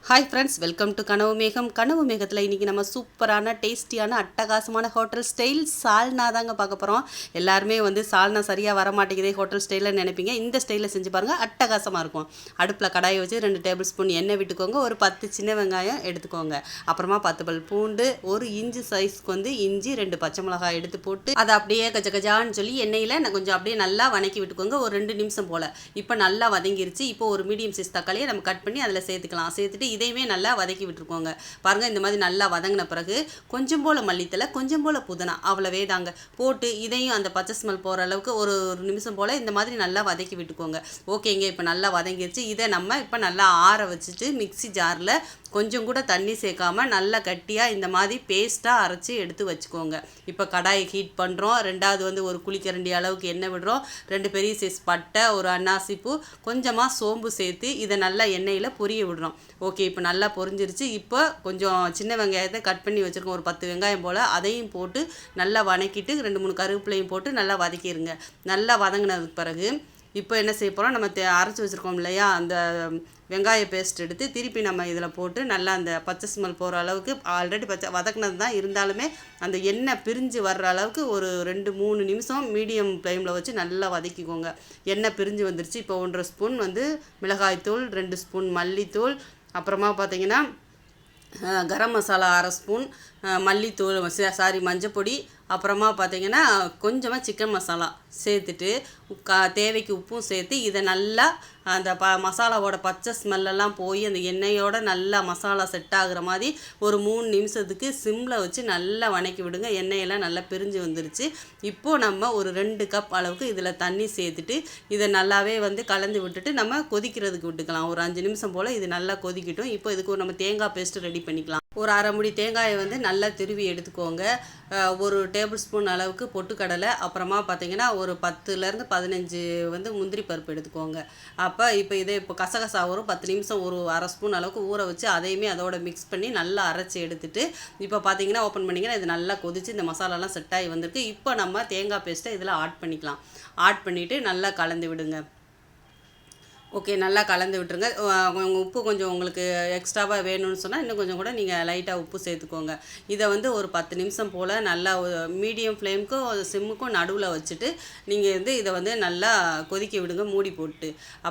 Hi friends, welcome to கனவு மேகம். கனவு மேகத்தில் இன்றைக்கி நம்ம சூப்பரான டேஸ்டியான அட்டகாசமான ஹோட்டல் ஸ்டைல் சால்னா தாங்க பார்க்க போகிறோம். எல்லாருமே சால்னா சரியாக வர மாட்டேங்குதே ஹோட்டல் ஸ்டைலில் நினைப்பீங்க. இந்த ஸ்டைலில் செஞ்சு பாருங்கள், அட்டகாசமாக இருக்கும். அடுப்பில் கடாயை வச்சு 2 டேபிள் ஸ்பூன் எண்ணெய் விட்டுக்கோங்க. ஒரு 10 சின்ன வெங்காயம் எடுத்துக்கோங்க. அப்புறமா 10 பல் பூண்டு, ஒரு இஞ்சி சைஸ்க்கு இஞ்சி, 2 பச்சை மிளகாய் எடுத்து போட்டு அதை அப்படியே கஜான்னு சொல்லி எண்ணெயில் கொஞ்சம் அப்படியே நல்லா வதக்கி விட்டுக்கோங்க. ஒரு 2 நிமிஷம் போல். இப்போ நல்லா வதங்கிருச்சு. இப்போ ஒரு மீடியம் சைஸ் தக்காளியை நம்ம கட் பண்ணி அதில் சேர்த்துக்கலாம். சேர்த்துட்டு இதையுமே நல்லா வதக்கி விட்டுருக்கோங்க. பாருங்கள், இந்த மாதிரி நல்லா வதங்கின பிறகு கொஞ்சம் போல் மல்லித்தலை, கொஞ்சம் போல் புதினா, அவ்வளவே தாங்க போட்டு இதையும் அந்த பச்சை ஸ்மெல் போகிற அளவுக்கு ஒரு நிமிஷம் போல் இந்த மாதிரி நல்லா வதக்கி விட்டுக்கோங்க. ஓகேங்க, இப்போ நல்லா வதங்கிடுச்சு. இதை நம்ம இப்போ நல்லா ஆற வச்சுட்டு மிக்ஸி ஜாரில் கொஞ்சம் கூட தண்ணி சேர்க்காம நல்லா கட்டியாக இந்த மாதிரி பேஸ்ட்டாக அரைச்சி எடுத்து வச்சுக்கோங்க. இப்போ கடாயை ஹீட் பண்ணுறோம். ரெண்டாவது ஒரு குழிக்கரண்டி அளவுக்கு எண்ணெய் விடுறோம். 2 பெரிய சைஸ் பட்டை, ஒரு அன்னாசிப்பூ, கொஞ்சமாக சோம்பு சேர்த்து இதை நல்லா எண்ணெயில் பொரிய விடுறோம். ஓகே, இப்போ நல்லா பொரிஞ்சிருச்சு. இப்போ கொஞ்சம் சின்ன வெங்காயத்தை கட் பண்ணி வச்சுருக்கோம், ஒரு 10 வெங்காயம் போல். அதையும் போட்டு நல்லா வதக்கிட்டு 2-3 கருவேப்பிலையும் போட்டு நல்லா வதக்கிடுங்க. நல்லா வதங்கினதுக்கு பிறகு இப்போ என்ன செய்ய போகிறோம், நம்ம அரைச்சி வச்சுருக்கோம் இல்லையா, அந்த வெங்காய பேஸ்ட் எடுத்து திருப்பி நம்ம இதில் போட்டு நல்லா அந்த பச்சை ஸ்மெல் போகிற அளவுக்கு, ஆல்ரெடி பச்சை வதக்கினது தான் இருந்தாலுமே அந்த எண்ணெய் பிரிஞ்சு வர்ற அளவுக்கு ஒரு 2-3 நிமிஷம் மீடியம் ஃப்ளேமில் வச்சு நல்லா வதக்கிக்கோங்க. எண்ணெய் பிரிஞ்சு வந்துருச்சு. இப்போ 1.5 ஸ்பூன் மிளகாய்த்தூள், 2 ஸ்பூன் மல்லித்தூள், அப்புறமா பார்த்திங்கன்னா கரம் மசாலா 1/2 ஸ்பூன், மல்லித்தூள் மஞ்சப்பொடி, அப்புறமா பார்த்திங்கன்னா கொஞ்சமாக சிக்கன் மசாலா சேர்த்துட்டு தேவைக்கு உப்பும் சேர்த்து இதை நல்லா அந்த மசாலாவோட பச்சை ஸ்மெல்லாம் போய் அந்த எண்ணெயோட நல்லா மசாலா செட் ஆகுற மாதிரி ஒரு 3 நிமிஷத்துக்கு சிம்மில் வச்சு நல்லா வதக்கி விடுங்க. எண்ணெயெல்லாம் நல்லா பிரிஞ்சு வந்துருச்சு. இப்போது நம்ம ஒரு 2 கப் அளவுக்கு இதில் தண்ணி சேர்த்துட்டு இதை நல்லாவே கலந்து விட்டுட்டு நம்ம கொதிக்கிறதுக்கு விட்டுக்கலாம். ஒரு 5 நிமிஷம் போல் இது நல்லா கொதிக்கட்டும். இப்போ இதுக்கு நம்ம தேங்காய் பேஸ்ட்டு ரெடி பண்ணிக்கலாம். ஒரு அரை முடி தேங்காயை நல்லா திருவி எடுத்துக்கோங்க. ஒரு டேபிள் ஸ்பூன் அளவுக்கு பொட்டுக்கடலை, அப்புறமா பார்த்திங்கன்னா ஒரு 10-15 முந்திரி பருப்பு எடுத்துக்கோங்க. இப்போ இதை கசகசா ஒரு 10 நிமிஷம் ஒரு அரை ஸ்பூன் அளவுக்கு ஊற வச்சு அதையுமே அதோட மிக்ஸ் பண்ணி நல்லா அரைச்சி எடுத்துட்டு இப்போ பார்த்திங்கன்னா ஓப்பன் பண்ணிங்கன்னா இது நல்லா கொதிச்சு இந்த மசாலாலாம் செட் ஆகி வந்திருக்கு. இப்போ நம்ம தேங்காய் பேஸ்ட்டை இதில் ஆட் பண்ணிக்கலாம். ஆட் பண்ணிவிட்டு நல்லா கலந்து விடுங்க. ஓகே, நல்லா கலந்து விட்டுருங்க. உப்பு கொஞ்சம் உங்களுக்கு எக்ஸ்ட்ராவாக வேணும்னு சொன்னால் இன்னும் கொஞ்சம் கூட நீங்கள் லைட்டாக உப்பு சேர்த்துக்கோங்க. இதை ஒரு 10 நிமிஷம் போல் நல்லா மீடியம் ஃப்ளேமுக்கும் சிம்முக்கும் நடுவில் வச்சுட்டு நீங்கள் இதை நல்லா கொதிக்க விடுங்க, மூடி போட்டு.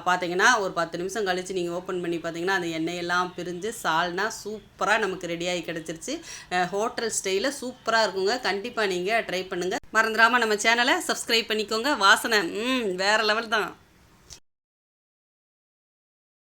பார்த்தீங்கன்னா ஒரு 10 நிமிஷம் கழித்து நீங்கள் ஓப்பன் பண்ணி பார்த்தீங்கன்னா அந்த எண்ணெயெல்லாம் பிரிஞ்சு சால்னா சூப்பராக நமக்கு ரெடியாகி கிடச்சிருச்சு. ஹோட்டல் ஸ்டைலில் சூப்பராக இருக்குங்க. கண்டிப்பாக நீங்கள் ட்ரை பண்ணுங்கள். மறந்துடாமல் நம்ம சேனலை சப்ஸ்கிரைப் பண்ணிக்கோங்க. வாசனை வேறு லெவல் தான்.